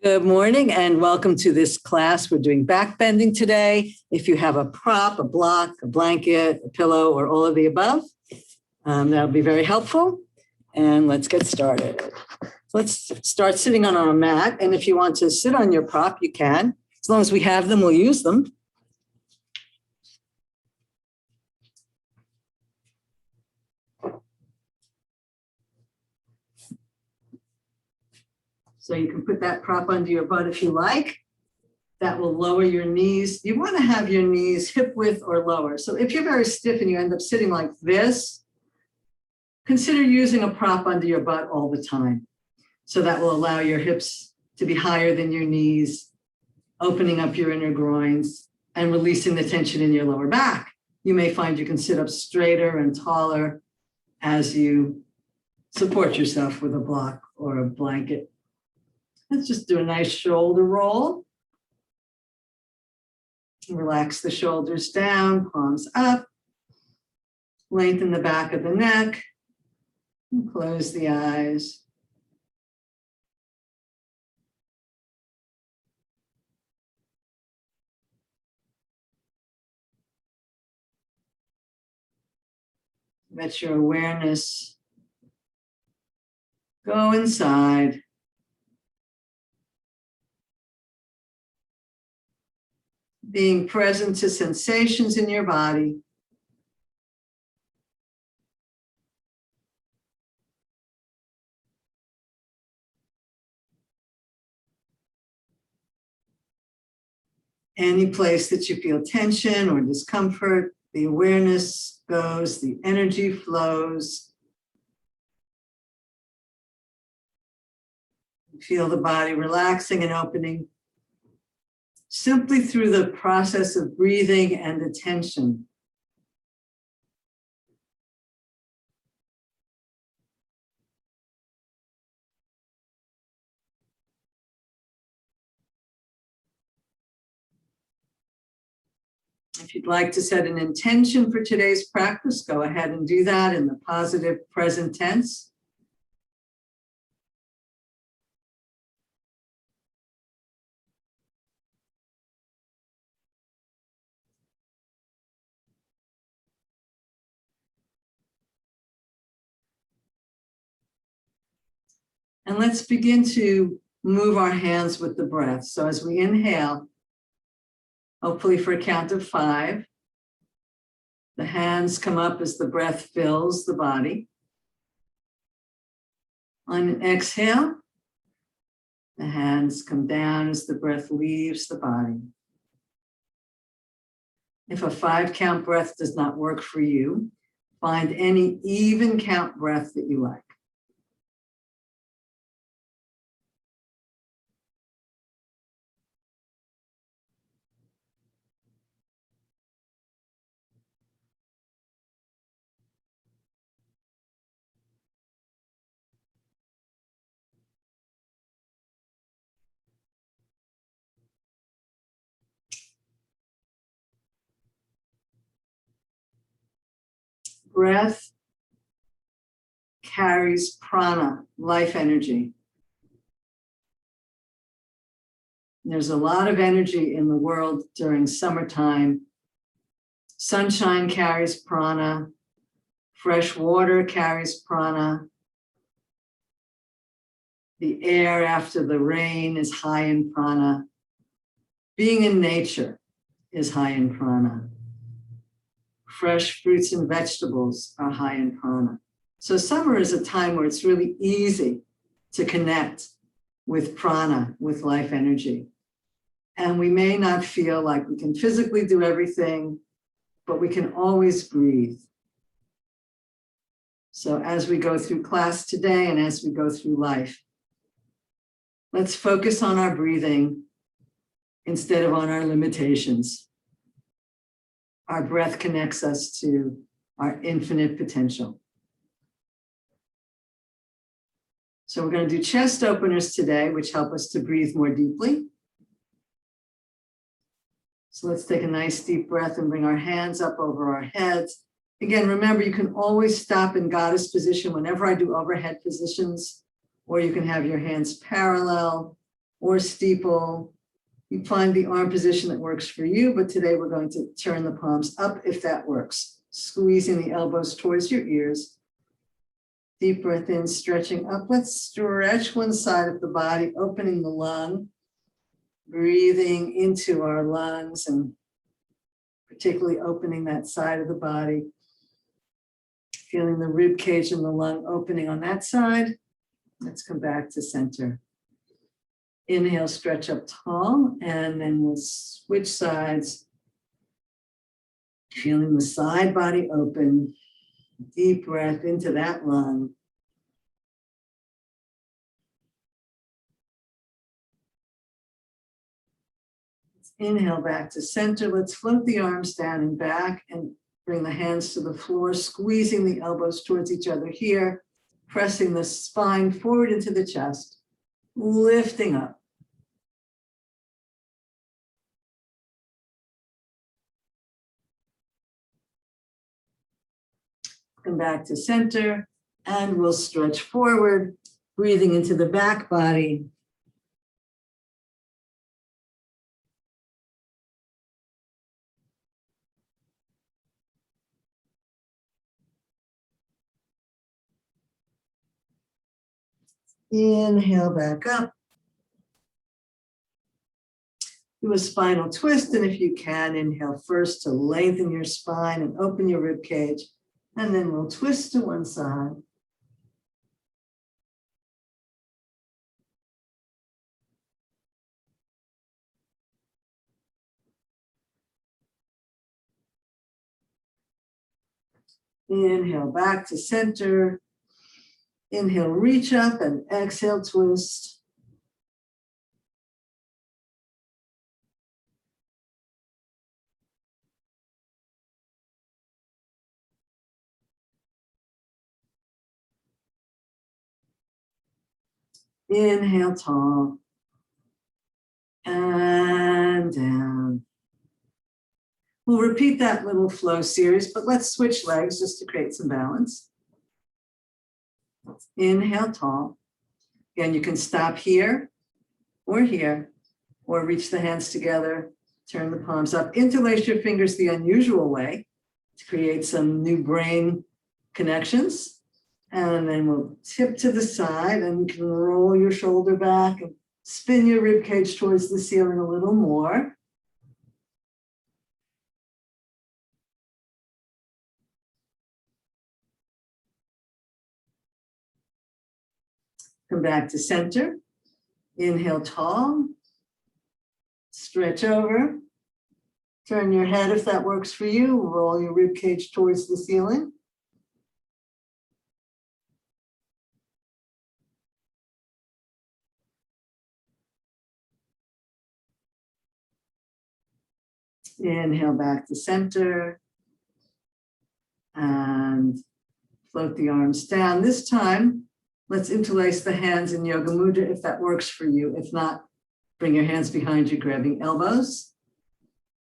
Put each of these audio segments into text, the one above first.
Good morning and welcome to this class. We're doing backbending today. If you have a prop, a block, a blanket, a pillow, or all of the above, that'll be very helpful. And let's get started. Let's start sitting on our mat. And if you want to sit on your prop, you can. As long as we have them, we'll use them. So you can put that prop under your butt if you like. That will lower your knees. You want to have your knees hip width or lower. So if you're very stiff and you end up sitting like this, consider using a prop under your butt all the time. So that will allow your hips to be higher than your knees, opening up your inner groins and releasing the tension in your lower back. You may find you can sit up straighter and taller as you support yourself with a block or a blanket. Let's just do a nice shoulder roll. Relax the shoulders down, palms up. Lengthen the back of the neck. And close the eyes. Let your awareness go inside. Being present to sensations in your body. Any place that you feel tension or discomfort, the awareness goes, the energy flows. Feel the body relaxing and opening simply through the process of breathing and attention. If you'd like to set an intention for today's practice, go ahead and do that in the positive present tense. And let's begin to move our hands with the breath. So as we inhale, hopefully for a count of 5, the hands come up as the breath fills the body. On an exhale, the hands come down as the breath leaves the body. If a 5 count breath does not work for you, find any even count breath that you like. Breath carries prana, life energy. There's a lot of energy in the world during summertime. Sunshine carries prana. Fresh water carries prana. The air after the rain is high in prana. Being in nature is high in prana. Fresh fruits and vegetables are high in prana. So summer is a time where it's really easy to connect with prana, with life energy. And we may not feel like we can physically do everything, but we can always breathe. So as we go through class today and as we go through life, let's focus on our breathing instead of on our limitations. Our breath connects us to our infinite potential. So we're going to do chest openers today, which help us to breathe more deeply. So let's take a nice deep breath and bring our hands up over our heads. Again, remember, you can always stop in goddess position whenever I do overhead positions, or you can have your hands parallel, or steeple. You find the arm position that works for you, but today we're going to turn the palms up if that works. Squeezing the elbows towards your ears. Deep breath in, stretching up. Let's stretch one side of the body, opening the lung, breathing into our lungs and particularly opening that side of the body. Feeling the rib cage and the lung opening on that side. Let's come back to center. Inhale, stretch up tall, and then we'll switch sides. Feeling the side body open. Deep breath into that lung. Let's inhale back to center. Let's float the arms down and back and bring the hands to the floor, squeezing the elbows towards each other here, pressing the spine forward into the chest, lifting up. Come back to center, and we'll stretch forward, breathing into the back body. Inhale back up. Do a spinal twist, and if you can, inhale first to lengthen your spine and open your rib cage, and then we'll twist to one side. Inhale back to center. Inhale, reach up, and exhale, twist. Inhale, tall. And down. We'll repeat that little flow series, but let's switch legs just to create some balance. Inhale, tall. Again, you can stop here, or reach the hands together, turn the palms up, interlace your fingers the unusual way to create some new brain connections. And then we'll tip to the side, and you can roll your shoulder back and spin your rib cage towards the ceiling a little more. Come back to center. Inhale, tall. Stretch over. Turn your head if that works for you. Roll your rib cage towards the ceiling. Inhale back to center. And float the arms down. This time, let's interlace the hands in Yoga Mudra if that works for you. If not, bring your hands behind you, grabbing elbows.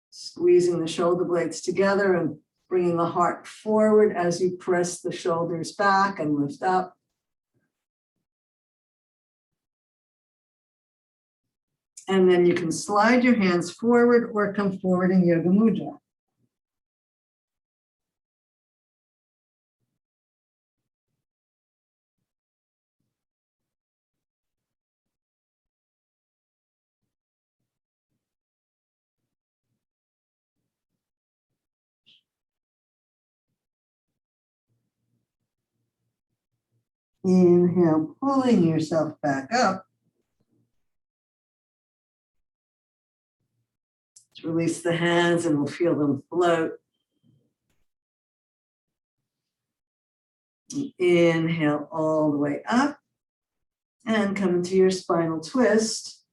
Squeezing the shoulder blades together and bringing the heart forward as you press the shoulders back and lift up. And then you can slide your hands forward or come forward in Yoga Mudra. Inhale, pulling yourself back up. Release the hands and we'll feel them float. Inhale all the way up and come into your spinal twist.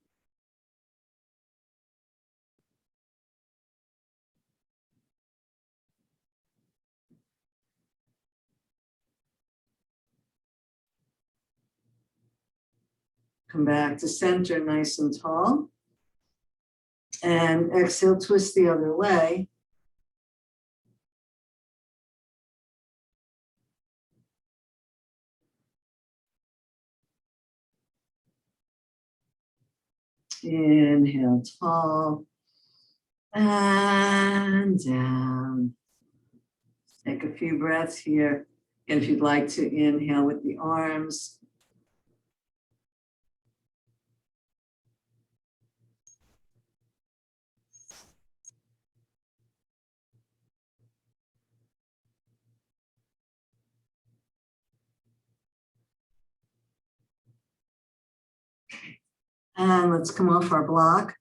Come back to center, nice and tall. And exhale, twist the other way. Inhale tall and down. Take a few breaths here. And if you'd like to inhale with the arms. And let's come off our block.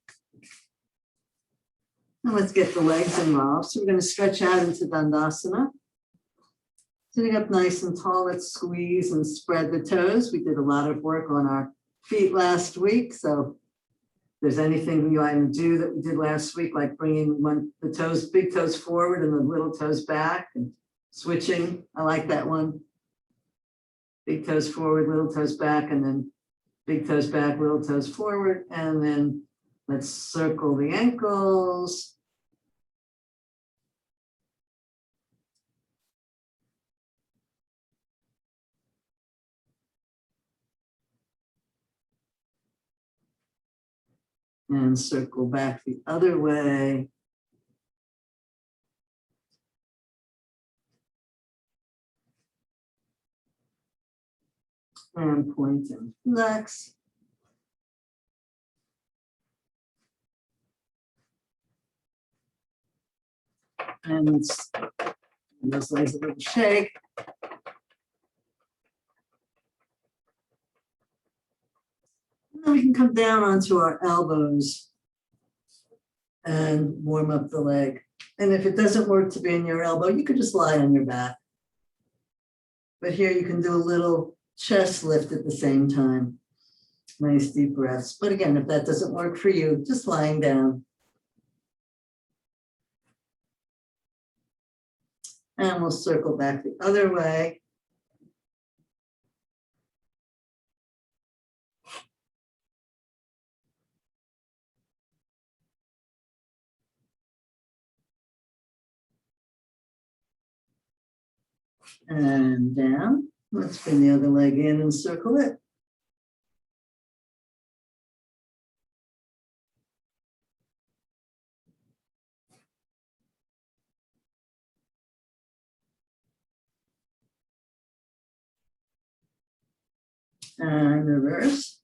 And let's get the legs involved. So we're going to stretch out into Dandasana. Sitting up nice and tall, let's squeeze and spread the toes. We did a lot of work on our feet last week. So if there's anything you want to do that we did last week, like bringing the toes, big toes forward and the little toes back and switching. I like that one. Big toes forward, little toes back, and then big toes back, little toes forward. And then let's circle the ankles. And circle back the other way. And point and flex. And those legs a little shake. And then we can come down onto our elbows and warm up the leg. And if it doesn't work to be in your elbow, you could just lie on your back. But here you can do a little chest lift at the same time. Nice deep breaths. But again, if that doesn't work for you, just lying down. And we'll circle back the other way. And down. Let's bring the other leg in and circle it. And reverse.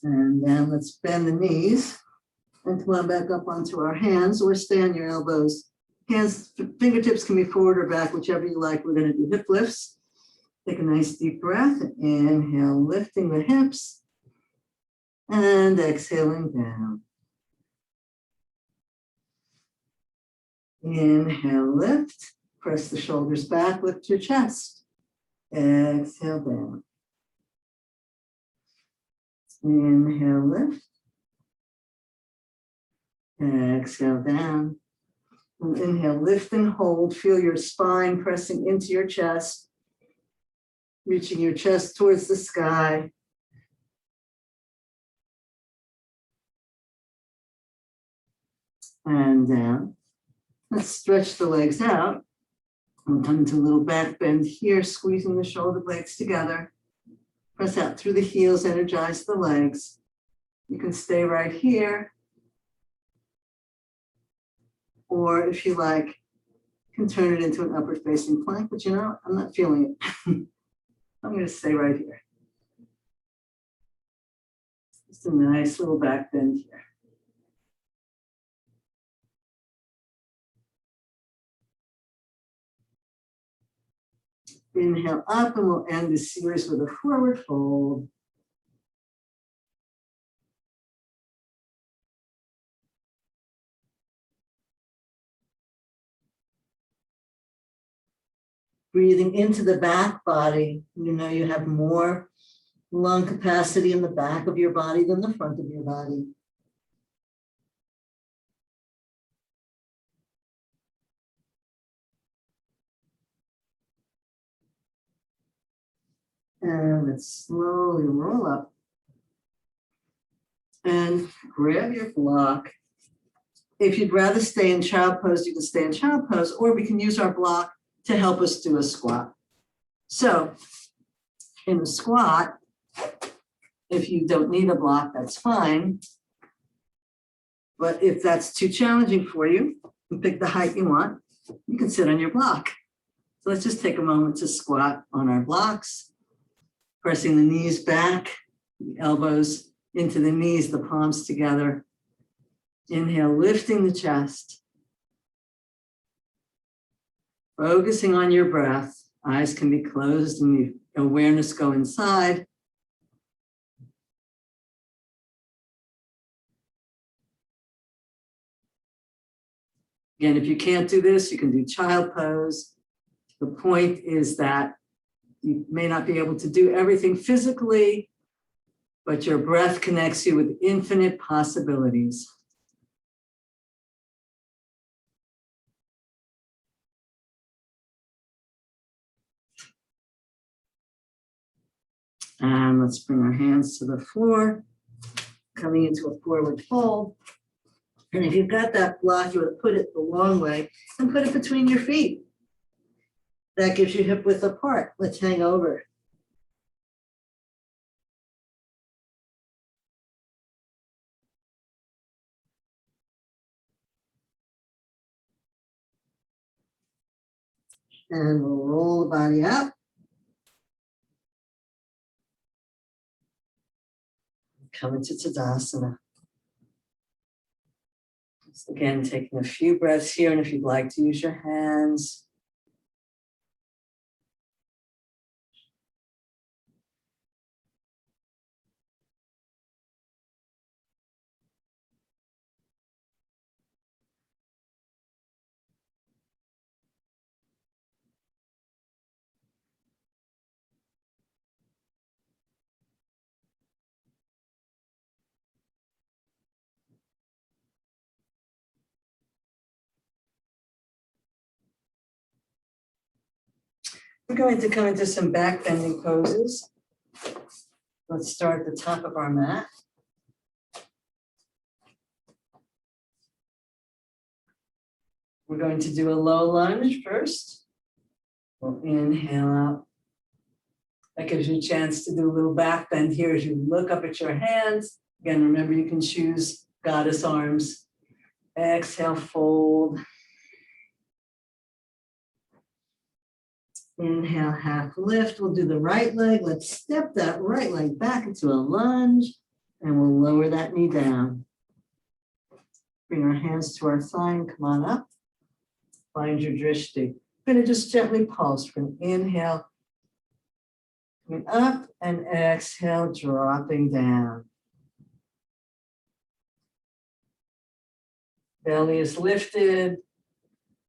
And then let's bend the knees and come on back up onto our hands or stay on your elbows. Hands, fingertips can be forward or back, whichever you like. We're going to do hip lifts. Take a nice deep breath. Inhale, lifting the hips. And exhaling down. Inhale, lift. Press the shoulders back, lift your chest. Exhale down. Inhale, lift. Exhale down. And inhale, lift and hold. Feel your spine pressing into your chest. Reaching your chest towards the sky. And down. Let's stretch the legs out. We'll come into a little back bend here, squeezing the shoulder blades together. Press out through the heels, energize the legs. You can stay right here. Or if you like, you can turn it into an upward facing plank, but you know, I'm not feeling it. I'm going to stay right here. Just a nice little back bend here. Inhale up and we'll end this series with a forward fold. Breathing into the back body. You know you have more lung capacity in the back of your body than the front of your body. And let's slowly roll up. And grab your block. If you'd rather stay in child pose, you can stay in child pose, or we can use our block to help us do a squat. So in a squat, if you don't need a block, that's fine. But if that's too challenging for you, you pick the height you want, you can sit on your block. So let's just take a moment to squat on our blocks, pressing the knees back, the elbows into the knees, the palms together. Inhale, lifting the chest. Focusing on your breath. Eyes can be closed and the awareness go inside. Again, if you can't do this, you can do child pose. The point is that you may not be able to do everything physically, but your breath connects you with infinite possibilities. And let's bring our hands to the floor, coming into a forward fold. And if you've got that block, you would put it the long way and put it between your feet. That gives you hip width apart. Let's hang over. And we'll roll the body up. Come into Tadasana. Just again, taking a few breaths here, and if you'd like to use your hands. We're going to come into some back bending poses. Let's start at the top of our mat. We're going to do a low lunge first. We'll inhale out. That gives you a chance to do a little back bend here as you look up at your hands. Again, remember you can choose goddess arms. Exhale, fold. Inhale, half lift. We'll do the right leg. Let's step that right leg back into a lunge, and we'll lower that knee down. Bring our hands to our thigh and come on up. Find your drishti. We're going to just gently pulse. We're going to inhale, coming up, and exhale, dropping down. Belly is lifted.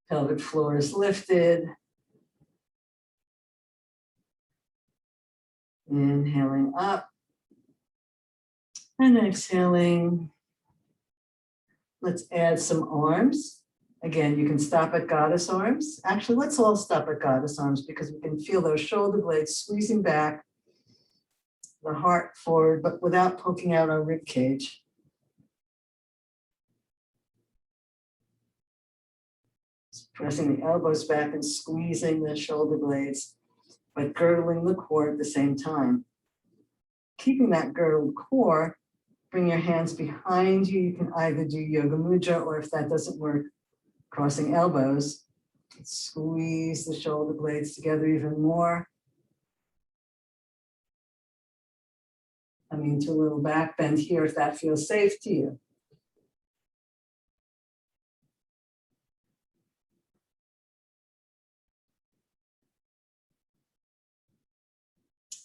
Pelvic floor is lifted. Inhaling up and exhaling. Let's add some arms. Again, you can stop at goddess arms. Actually, let's all stop at goddess arms because we can feel those shoulder blades squeezing back, the heart forward, but without poking out our rib cage. Just pressing the elbows back and squeezing the shoulder blades, but girdling the core at the same time. Keeping that girdled core, bring your hands behind you. You can either do yoga mudra, or if that doesn't work, crossing elbows. Squeeze the shoulder blades together even more. Coming to a little back bend here if that feels safe to you.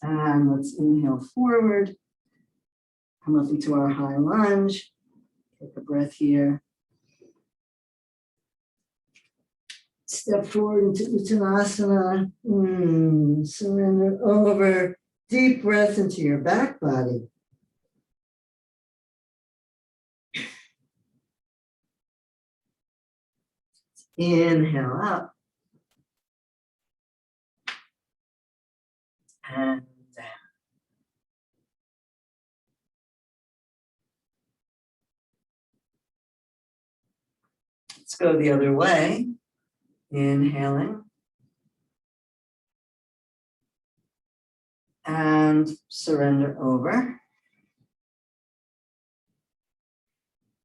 And let's inhale forward. Come up into our high lunge. Take a breath here. Step forward into Uttanasana. Surrender over. Deep breath into your back body. Inhale up. And down. Let's go the other way. Inhaling. And surrender over.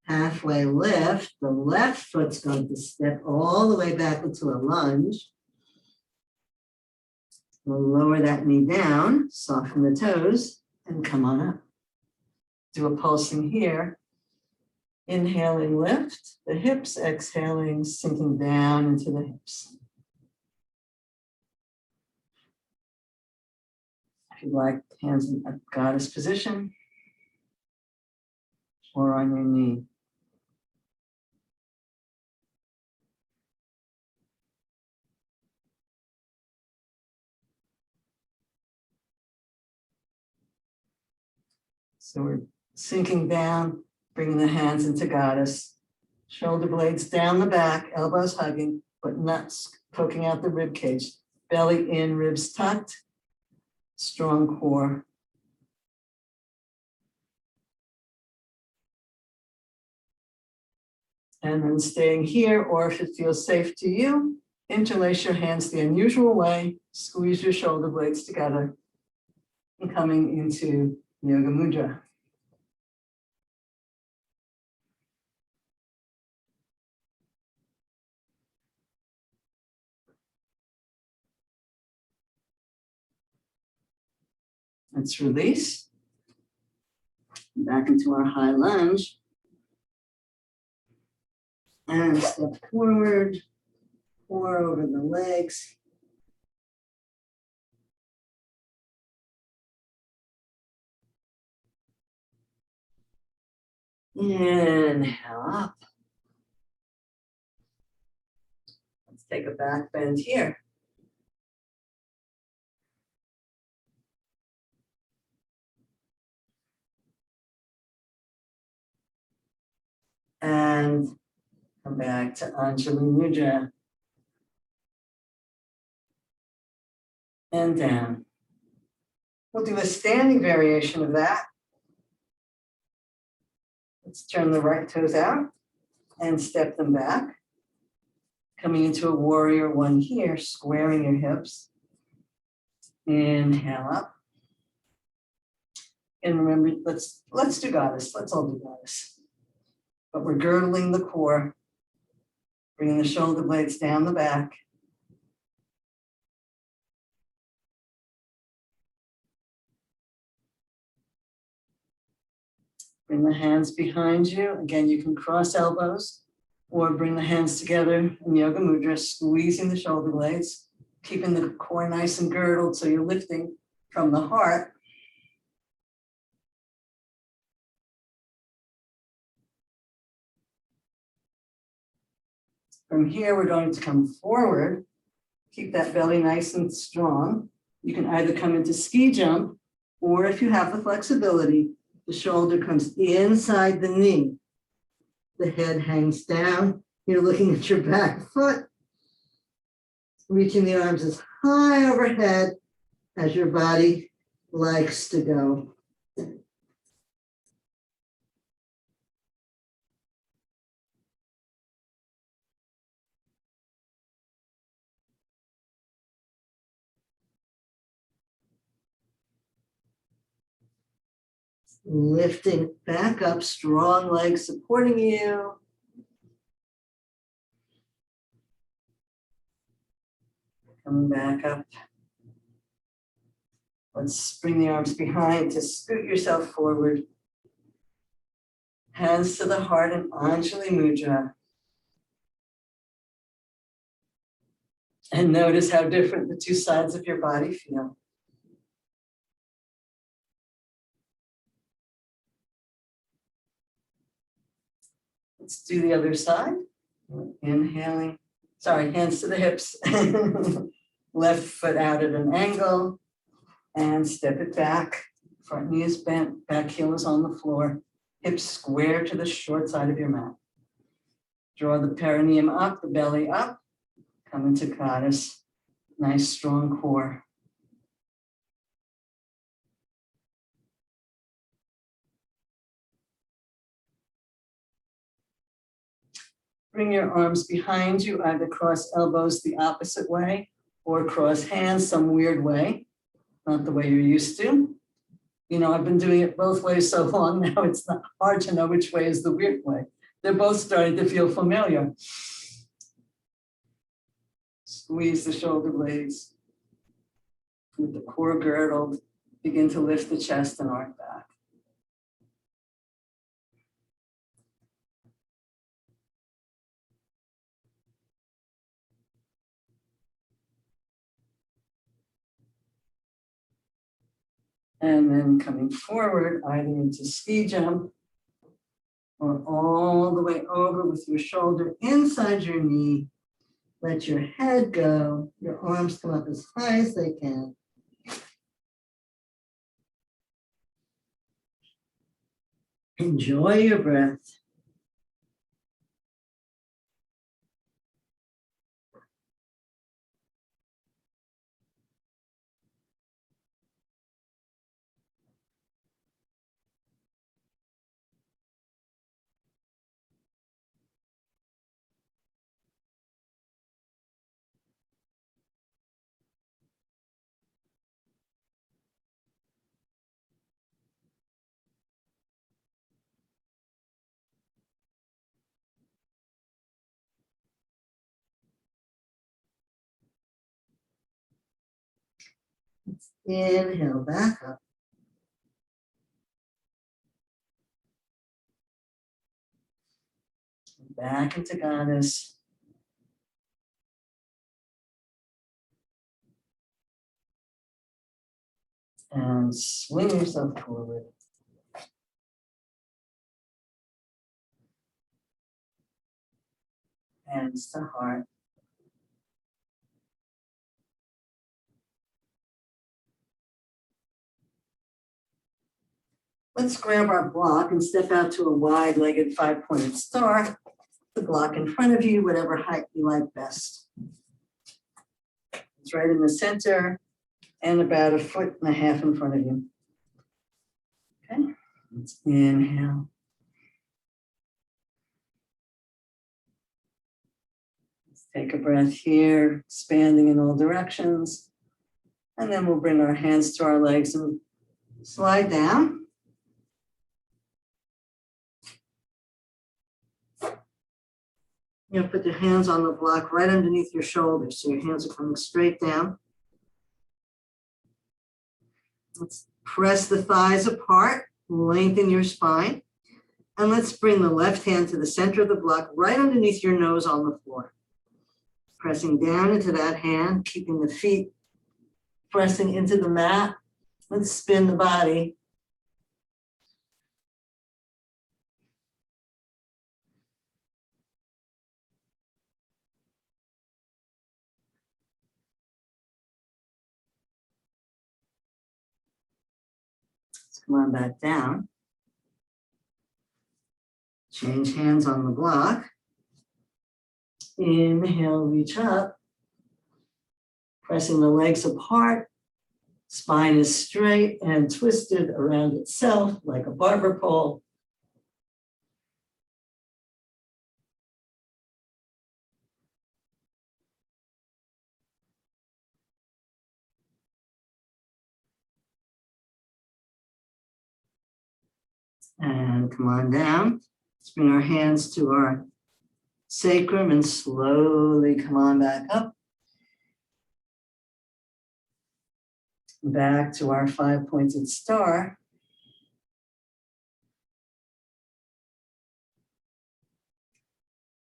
Halfway lift. The left foot's going to step all the way back into a lunge. We'll lower that knee down, soften the toes, and come on up. Do a pulsing here. Inhaling, lift the hips, exhaling, sinking down into the hips. If you like, hands in a goddess position or on your knee. So we're sinking down, bringing the hands into goddess. Shoulder blades down the back, elbows hugging, but not poking out the rib cage. Belly in, ribs tucked, strong core. And then staying here, or if it feels safe to you, interlace your hands the unusual way, squeeze your shoulder blades together, and coming into Yoga Mudra. Let's release. Back into our high lunge. And step forward, pour over the legs. Inhale up. Let's take a back bend here. And come back to Anjali Mudra. And down. We'll do a standing variation of that. Let's turn the right toes out and step them back. Coming into a warrior one here, squaring your hips. Inhale up. And remember, let's do goddess. Let's all do goddess. But we're girdling the core, bringing the shoulder blades down the back. Bring the hands behind you. Again, you can cross elbows or bring the hands together in Yoga Mudra, squeezing the shoulder blades, keeping the core nice and girdled so you're lifting from the heart. From here, we're going to come forward. Keep that belly nice and strong. You can either come into ski jump, or if you have the flexibility, the shoulder comes inside the knee. The head hangs down. You're looking at your back foot, reaching the arms as high overhead as your body likes to go. Lifting back up, strong legs supporting you. Coming back up. Let's bring the arms behind to scoot yourself forward. Hands to the heart in Anjali Mudra. And notice how different the two sides of your body feel. Let's do the other side. Inhaling. Sorry, hands to the hips. Left foot out at an angle. And step it back. Front knee is bent, back heel is on the floor. Hips square to the short side of your mat. Draw the perineum up, the belly up. Come into goddess. Nice strong core. bring your arms behind you, either cross elbows the opposite way or cross hands some weird way, not the way you're used to. You know, I've been doing it both ways so long now, it's not hard to know which way is the weird way. They're both starting to feel familiar. Squeeze the shoulder blades. With the core girdled, begin to lift the chest and arch back. And then coming forward, either into ski jump or all the way over with your shoulder inside your knee. Let your head go. Your arms come up as high as they can. Enjoy your breath. Inhale back up. Back into goddess. And swing yourself forward. Hands to heart. Let's grab our block and step out to a wide-legged five-pointed star. The block in front of you, whatever height you like best. It's right in the center and about 1.5 feet in front of you. Okay, let's inhale. Let's take a breath here, expanding in all directions. And then we'll bring our hands to our legs and slide down. You'll put your hands on the block right underneath your shoulders, so your hands are coming straight down. Let's press the thighs apart, lengthen your spine, and let's bring the left hand to the center of the block, right underneath your nose on the floor. Pressing down into that hand, keeping the feet pressing into the mat. Let's spin the body. Come on back down. Change hands on the block. Inhale, reach up. Pressing the legs apart. Spine is straight and twisted around itself like a barber pole. And come on down. Let's bring our hands to our sacrum and slowly come on back up. Back to our five-pointed star.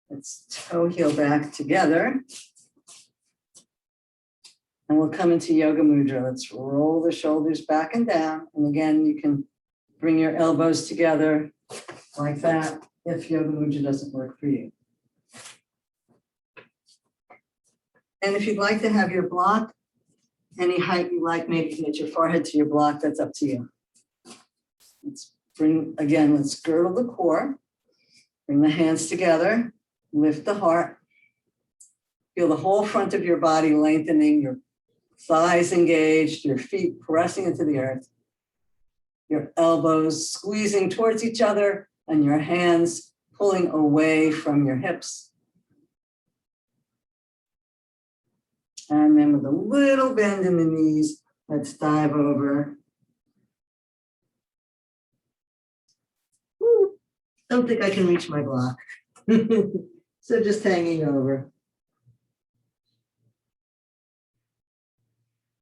Let's toe heel back together. And we'll come into Yoga Mudra. Let's roll the shoulders back and down. And again, you can bring your elbows together like that if Yoga Mudra doesn't work for you. And if you'd like to have your block any height you like, maybe you can get your forehead to your block, that's up to you. Let's girdle the core, bring the hands together, lift the heart, feel the whole front of your body lengthening, your thighs engaged, your feet pressing into the earth, your elbows squeezing towards each other, and your hands pulling away from your hips. And then with a little bend in the knees, let's dive over. Woo. Don't think I can reach my block. So just hanging over.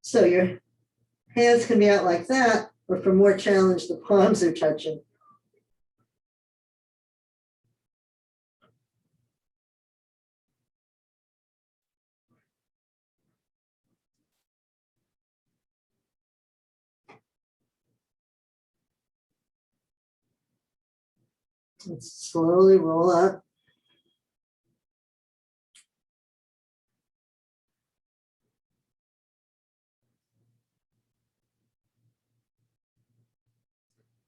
So your hands can be out like that, or for more challenge, the palms are touching. Let's slowly roll up.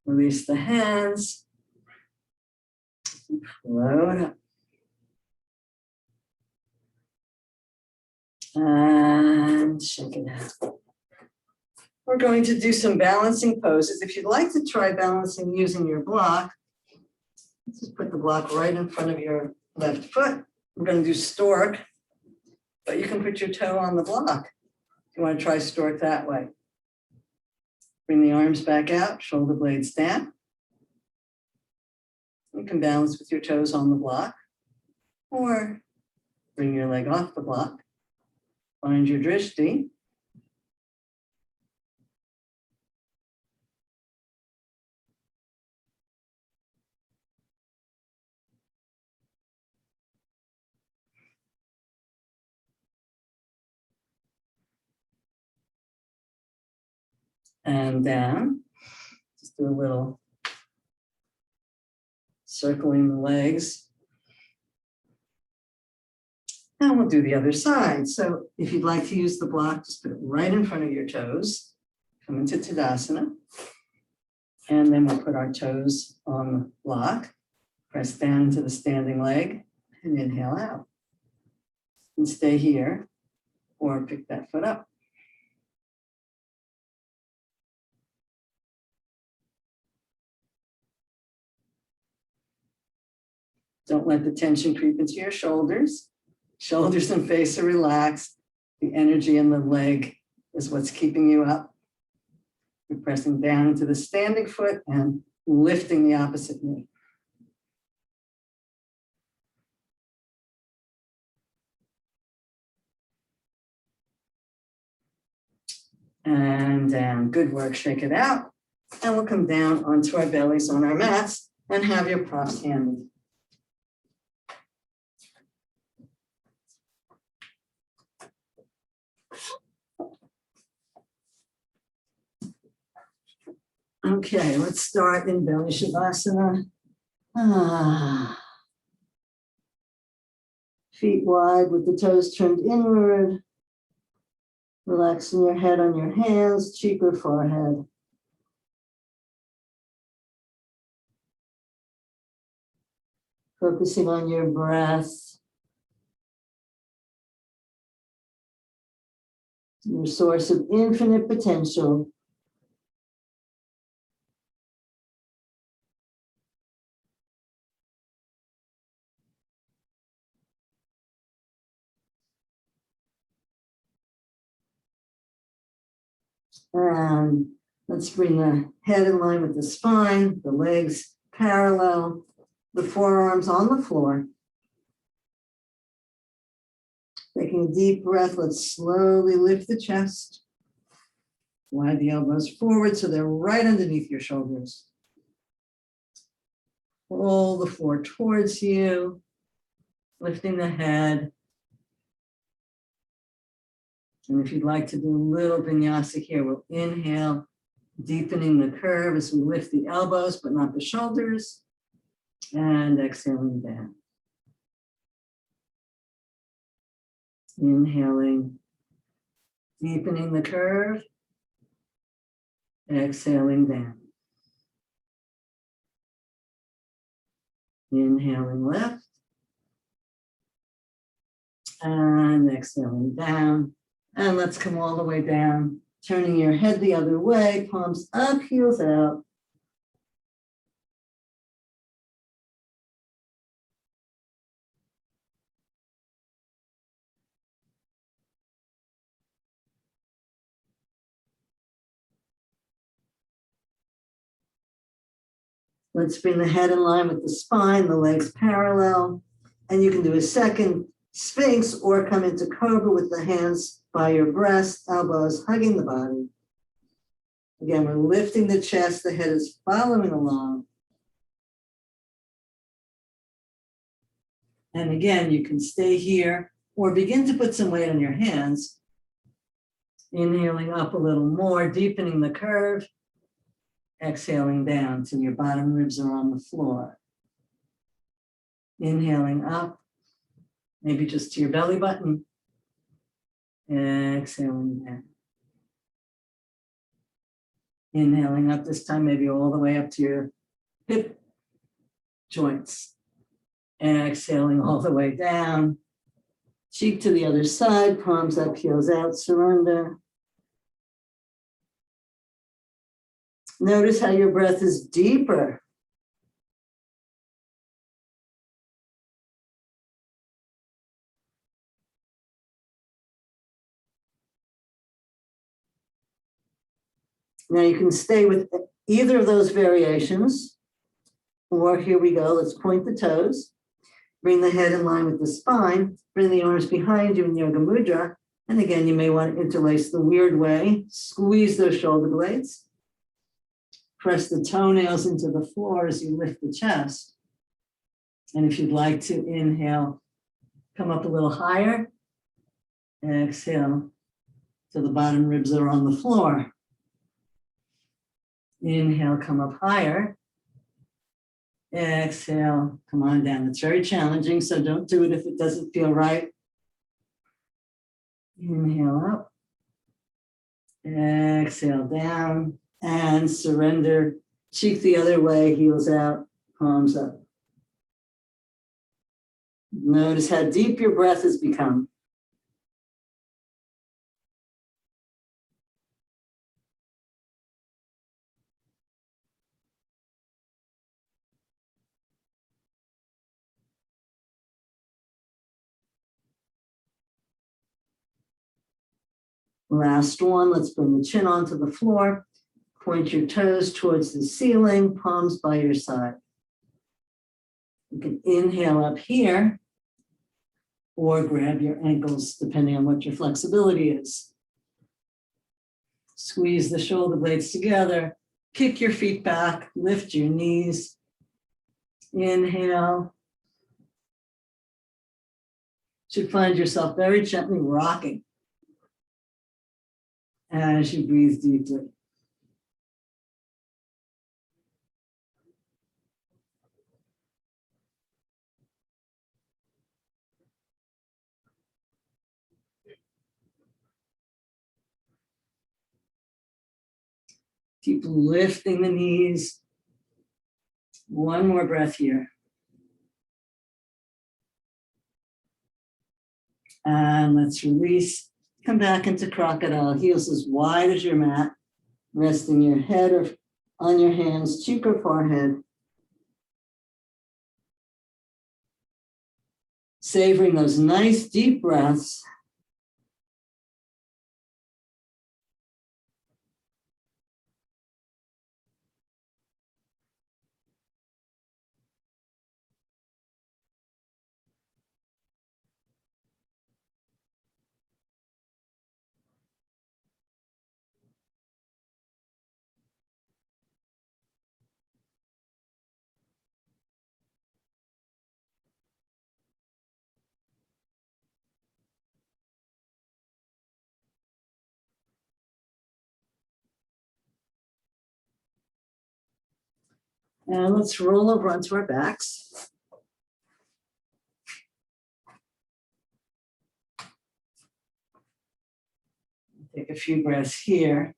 Release the hands. Float up. And shake it out. We're going to do some balancing poses. If you'd like to try balancing using your block, let's just put the block right in front of your left foot. We're going to do stork, but you can put your toe on the block. If you want to try stork that way. Bring the arms back out, shoulder blades down. You can balance with your toes on the block, or bring your leg off the block. Find your drishti. And down. Just do a little circling the legs. And we'll do the other side. So if you'd like to use the block, just put it right in front of your toes. Come into Tadasana. And then we'll put our toes on the block. Press down into the standing leg and inhale out. And stay here or pick that foot up. Don't let the tension creep into your shoulders. Shoulders and face are relaxed. The energy in the leg is what's keeping you up. You're pressing down into the standing foot and lifting the opposite knee. And down. Good work. Shake it out. And we'll come down onto our bellies on our mats and have your props handy. Okay, let's start in belly shavasana. Feet wide with the toes turned inward. Relaxing your head on your hands, cheek or forehead. Focusing on your breath. Your source of infinite potential. And let's bring the head in line with the spine, the legs parallel, the forearms on the floor. Taking a deep breath, let's slowly lift the chest. Slide the elbows forward so they're right underneath your shoulders. Pull the floor towards you, lifting the head. And if you'd like to do a little vinyasa here, we'll inhale, deepening the curve as we lift the elbows, but not the shoulders. And exhaling down. Inhaling, deepening the curve. Exhaling down. Inhaling left. And exhaling down. And let's come all the way down, turning your head the other way, palms up, heels out. Let's bring the head in line with the spine, the legs parallel. And you can do a second Sphinx or come into Cobra with the hands by your breast, elbows hugging the body. Again, we're lifting the chest, the head is following along. And again, you can stay here or begin to put some weight on your hands. Inhaling up a little more, deepening the curve. Exhaling down till your bottom ribs are on the floor. Inhaling up, maybe just to your belly button. Exhaling down. Inhaling up this time, maybe all the way up to your hip joints. Exhaling all the way down. Cheek to the other side, palms up, heels out, surrender. Notice how your breath is deeper. Now you can stay with either of those variations, or here we go, let's point the toes. Bring the head in line with the spine, bring the arms behind you in Yoga Mudra. And again, you may want to interlace the weird way, squeeze those shoulder blades. Press the toenails into the floor as you lift the chest. And if you'd like to inhale, come up a little higher. Exhale till the bottom ribs are on the floor. Inhale, come up higher. Exhale, come on down. It's very challenging, so don't do it if it doesn't feel right. Inhale up. Exhale down and surrender. Cheek the other way, heels out, palms up. Notice how deep your breath has become. Last one, let's bring the chin onto the floor. Point your toes towards the ceiling, palms by your side. You can inhale up here or grab your ankles, depending on what your flexibility is. Squeeze the shoulder blades together, kick your feet back, lift your knees. Inhale. Should find yourself very gently rocking as you breathe deeply. Keep lifting the knees. One more breath here. And let's release. Come back into crocodile, heels as wide as your mat. Resting your head or on your hands, cheek or forehead. Savoring those nice deep breaths. And let's roll over onto our backs. Take a few breaths here.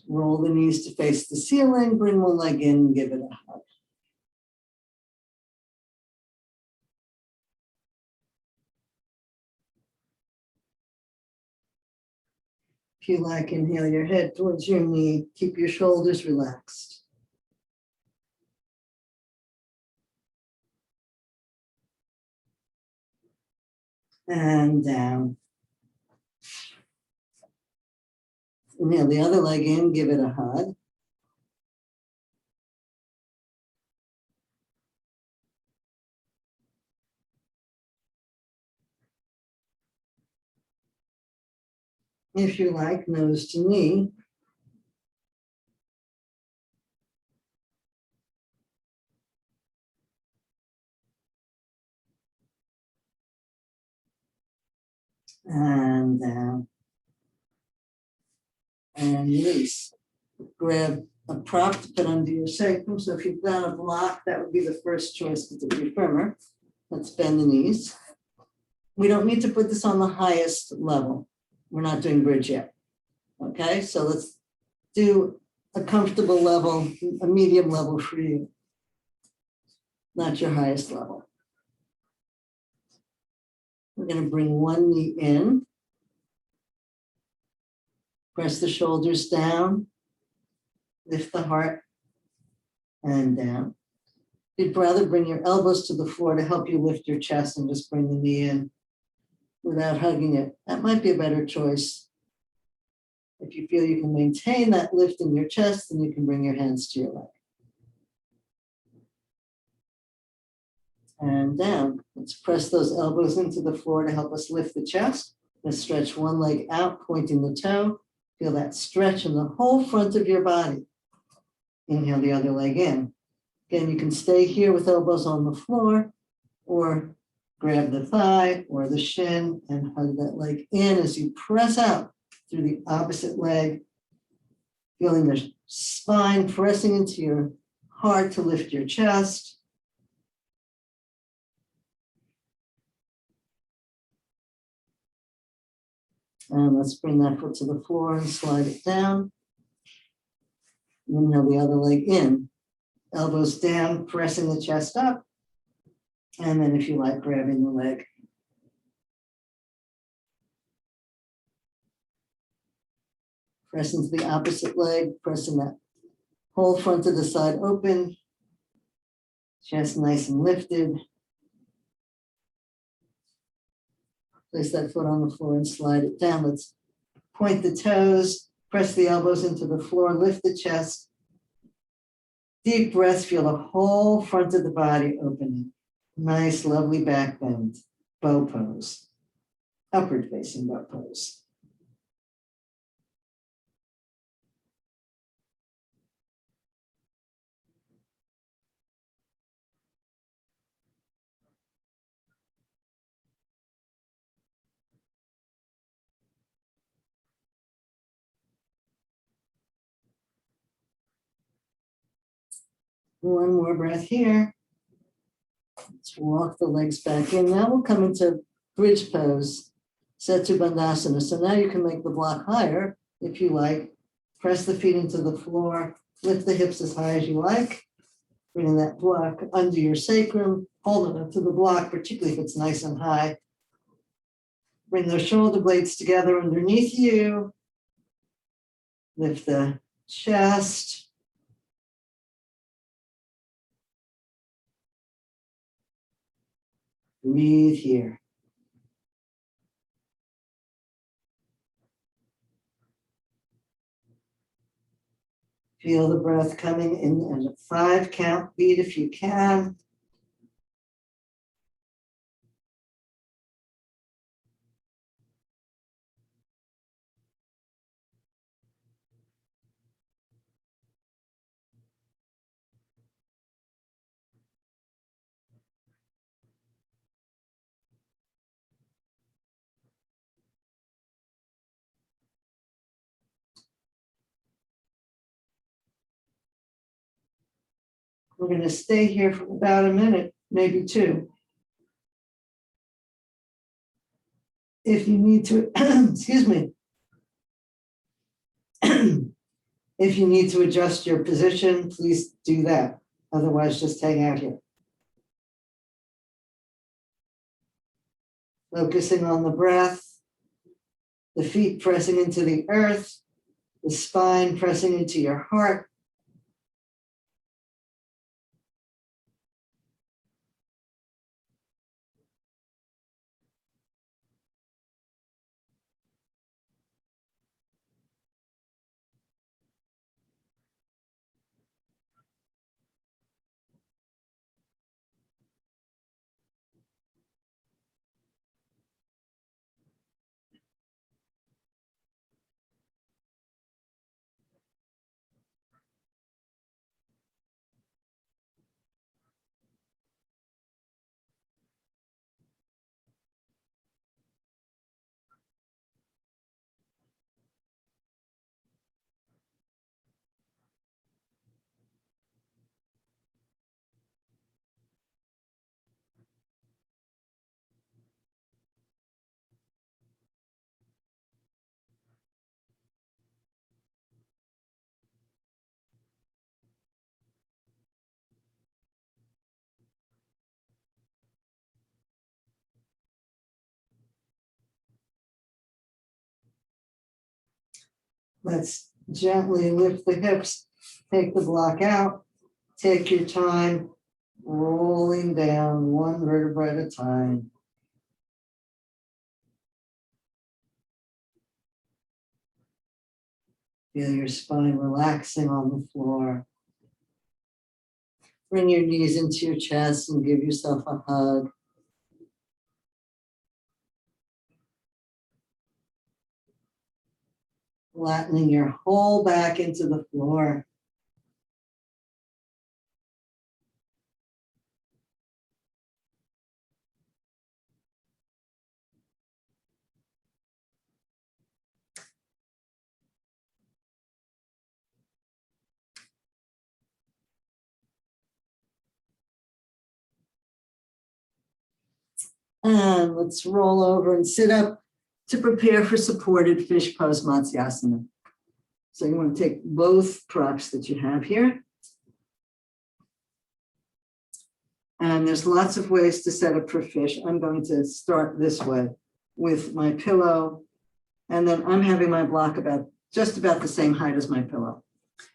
Roll the knees to face the ceiling, bring one leg in and give it a hug. If you like, inhale your head towards your knee, keep your shoulders relaxed. and down. Inhale the other leg in, give it a hug. If you like, nose to knee. And down. And release. Grab a prop to put under your sacrum. So if you've got a block, that would be the first choice because it'd be firmer. Let's bend the knees. We don't need to put this on the highest level. We're not doing bridge yet. Okay, so let's do a comfortable level, a medium level for you, not your highest level. We're going to bring one knee in, press the shoulders down, lift the heart, and down. You'd rather bring your elbows to the floor to help you lift your chest and just bring the knee in without hugging it. That might be a better choice. If you feel you can maintain that lift in your chest, then you can bring your hands to your leg. And down. Let's press those elbows into the floor to help us lift the chest. Let's stretch one leg out, pointing the toe. Feel that stretch in the whole front of your body. Inhale the other leg in. Again, you can stay here with elbows on the floor or grab the thigh or the shin and hug that leg in as you press out through the opposite leg, feeling the spine pressing into your heart to lift your chest. And let's bring that foot to the floor and slide it down. Inhale the other leg in. Elbows down, pressing the chest up. And then if you like, grabbing the leg. Press into the opposite leg, pressing that whole front of the side open. Chest nice and lifted. Place that foot on the floor and slide it down. Let's point the toes, press the elbows into the floor, lift the chest. Deep breath, feel the whole front of the body opening. Nice, lovely back bend, bow pose, upward facing bow pose. One more breath here. Let's walk the legs back in. Now we'll come into bridge pose, Setu Bandhasana. So now you can make the block higher if you like. Press the feet into the floor, lift the hips as high as you like. Bring that block under your sacrum, hold it to the block, particularly if it's nice and high. Bring those shoulder blades together underneath you. Lift the chest. Breathe here. Feel the breath coming in at a 5 count beat if you can. We're going to stay here for about a minute, maybe 2. If you need to, excuse me, if you need to adjust your position, please do that. Otherwise, just hang out here. Focusing on the breath, the feet pressing into the earth, the spine pressing into your heart. Let's gently lift the hips, take the block out, take your time, rolling down one vertebra at a time. Feel your spine relaxing on the floor. Bring your knees into your chest and give yourself a hug. Flattening your whole back into the floor. And let's roll over and sit up to prepare for supported fish pose Matsyasana. So you want to take both props that you have here. And there's lots of ways to set up for fish. I'm going to start this way with my pillow. And then I'm having my block just about the same height as my pillow.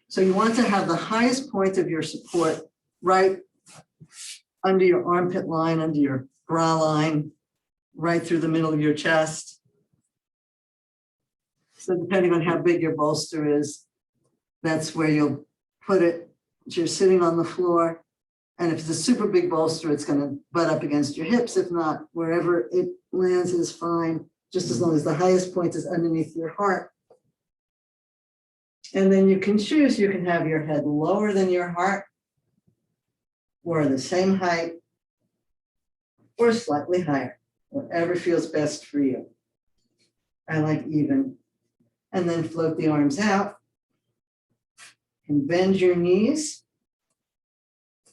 So you want to have the highest point of your support right under your armpit line, under your bra line, right through the middle of your chest. So depending on how big your bolster is, that's where you'll put it. You're sitting on the floor. And if it's a super big bolster, it's going to butt up against your hips. If not, wherever it lands is fine, just as long as the highest point is underneath your heart. And then you can choose, you can have your head lower than your heart, or the same height, or slightly higher, whatever feels best for you. I like even. And then float the arms out and bend your knees.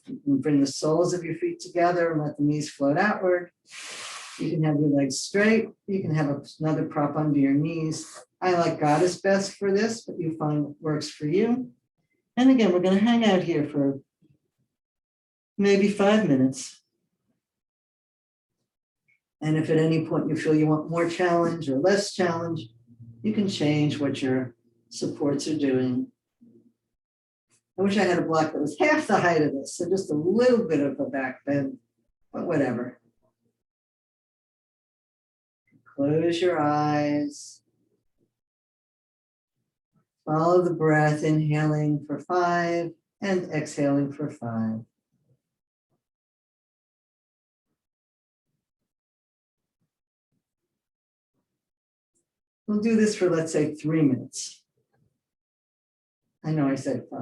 You can bring the soles of your feet together and let the knees float outward. You can have your legs straight. You can have another prop under your knees. I like Goddess best for this, but you find what works for you. And again, we're going to hang out here for maybe 5 minutes. And if at any point you feel you want more challenge or less challenge, you can change what your supports are doing. I wish I had a block that was half the height of this, so just a little bit of a back bend, but whatever. Close your eyes. Follow the breath, inhaling for 5 and exhaling for 5. We'll do this for, let's say, 3 minutes. I know I said 5,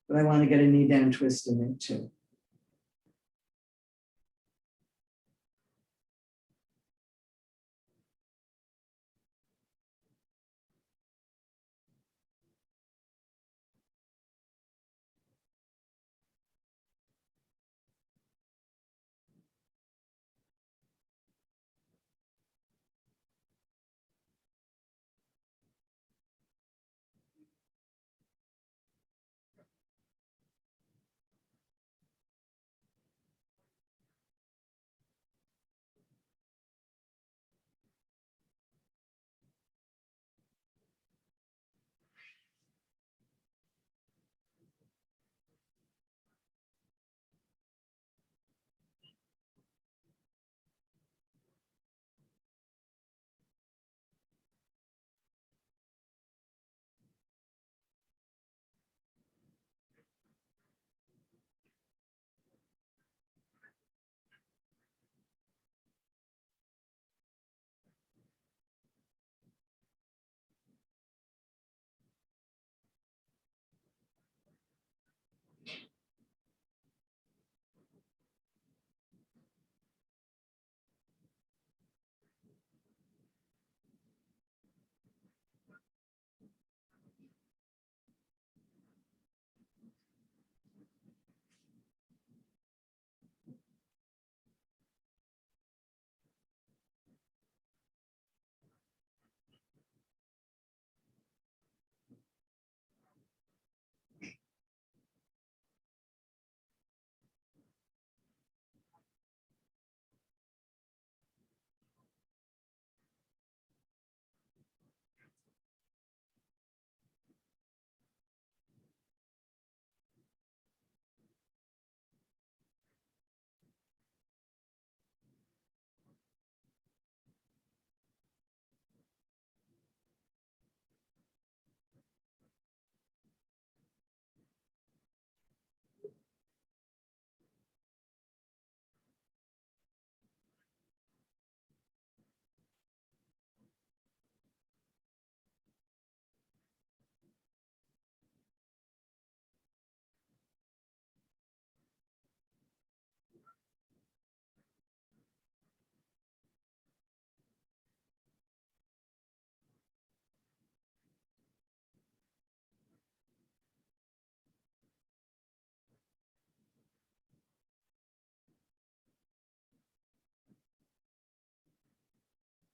but I want to get a knee down twist in there too.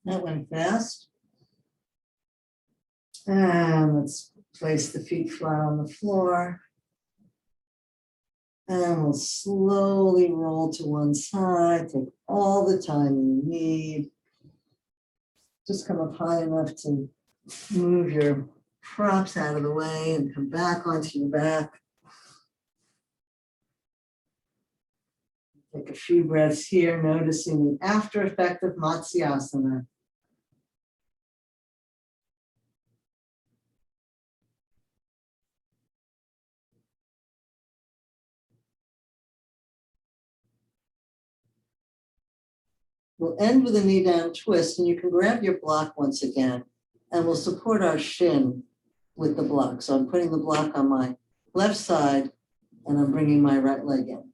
That went fast. And let's place the feet flat on the floor. And we'll slowly roll to one side. Take all the time you need. Just come up high enough to move your props out of the way and come back onto your back. Take a few breaths here, noticing the after effect of Matsyasana. We'll end with a knee down twist, and you can grab your block once again, and we'll support our shin with the block. So I'm putting the block on my left side, and I'm bringing my right leg in.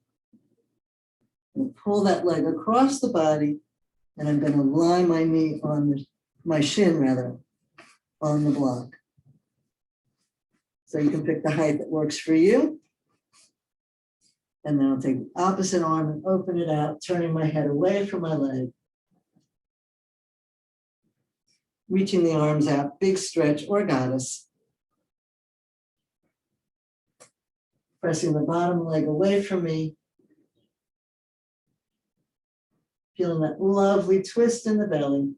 And pull that leg across the body, and I'm going to lie my knee on my shin rather on the block. So you can pick the height that works for you. And then I'll take the opposite arm and open it out, turning my head away from my leg. Reaching the arms out, big stretch or goddess. Pressing the bottom leg away from me. Feeling that lovely twist in the belly.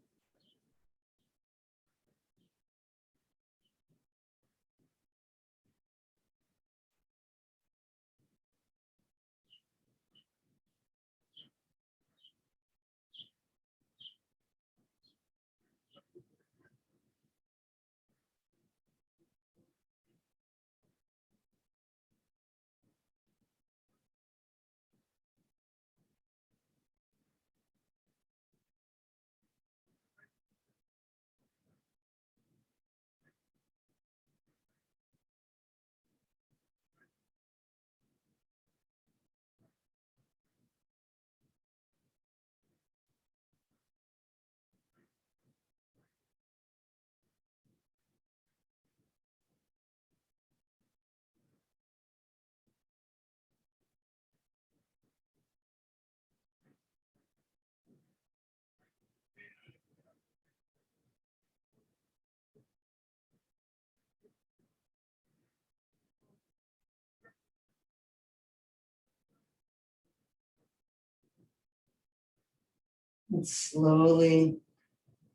And slowly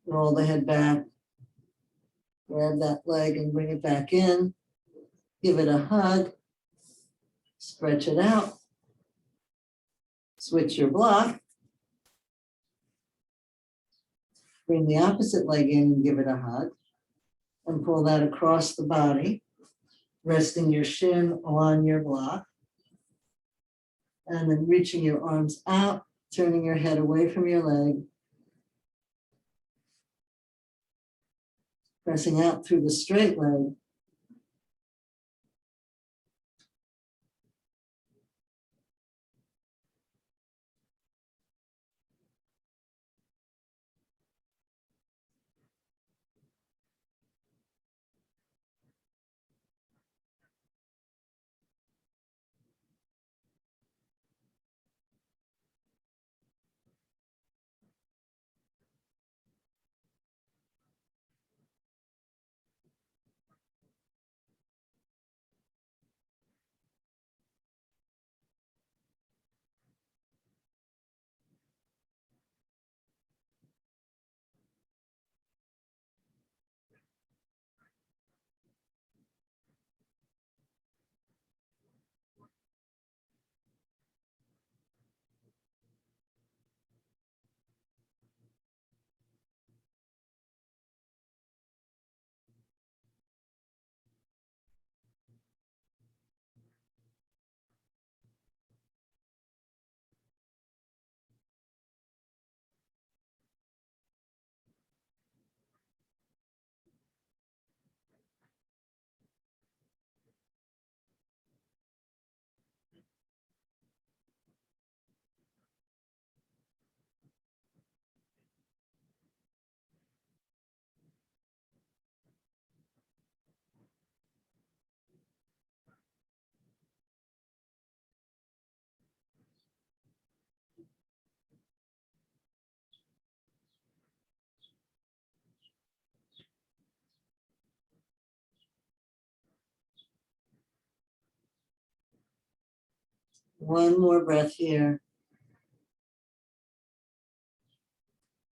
roll the head back. Grab that leg and bring it back in. Give it a hug. Stretch it out. Switch your block. Bring the opposite leg in and give it a hug. And pull that across the body, resting your shin on your block. And then reaching your arms out, turning your head away from your leg. Pressing out through the straight leg. One more breath here.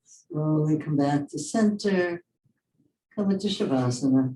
Slowly come back to center. Come into Shavasana.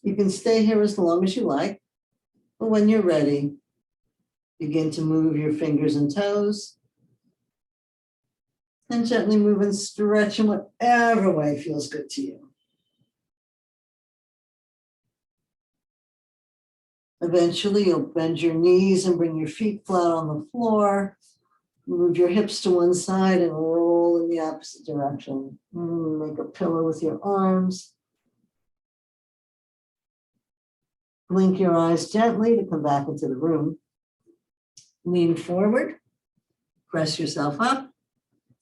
You can stay here as long as you like, but when you're ready, begin to move your fingers and toes and gently move and stretch in whatever way feels good to you. Eventually, you'll bend your knees and bring your feet flat on the floor. Move your hips to one side and roll in the opposite direction. Make a pillow with your arms. Blink your eyes gently to come back into the room. Lean forward, press yourself up,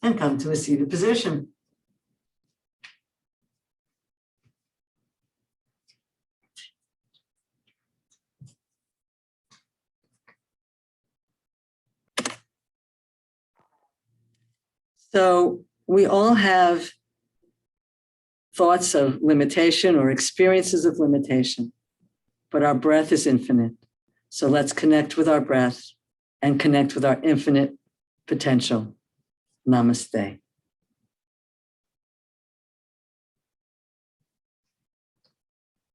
and come to a seated position. So we all have thoughts of limitation or experiences of limitation, but our breath is infinite. So let's connect with our breath and connect with our infinite potential. Namaste.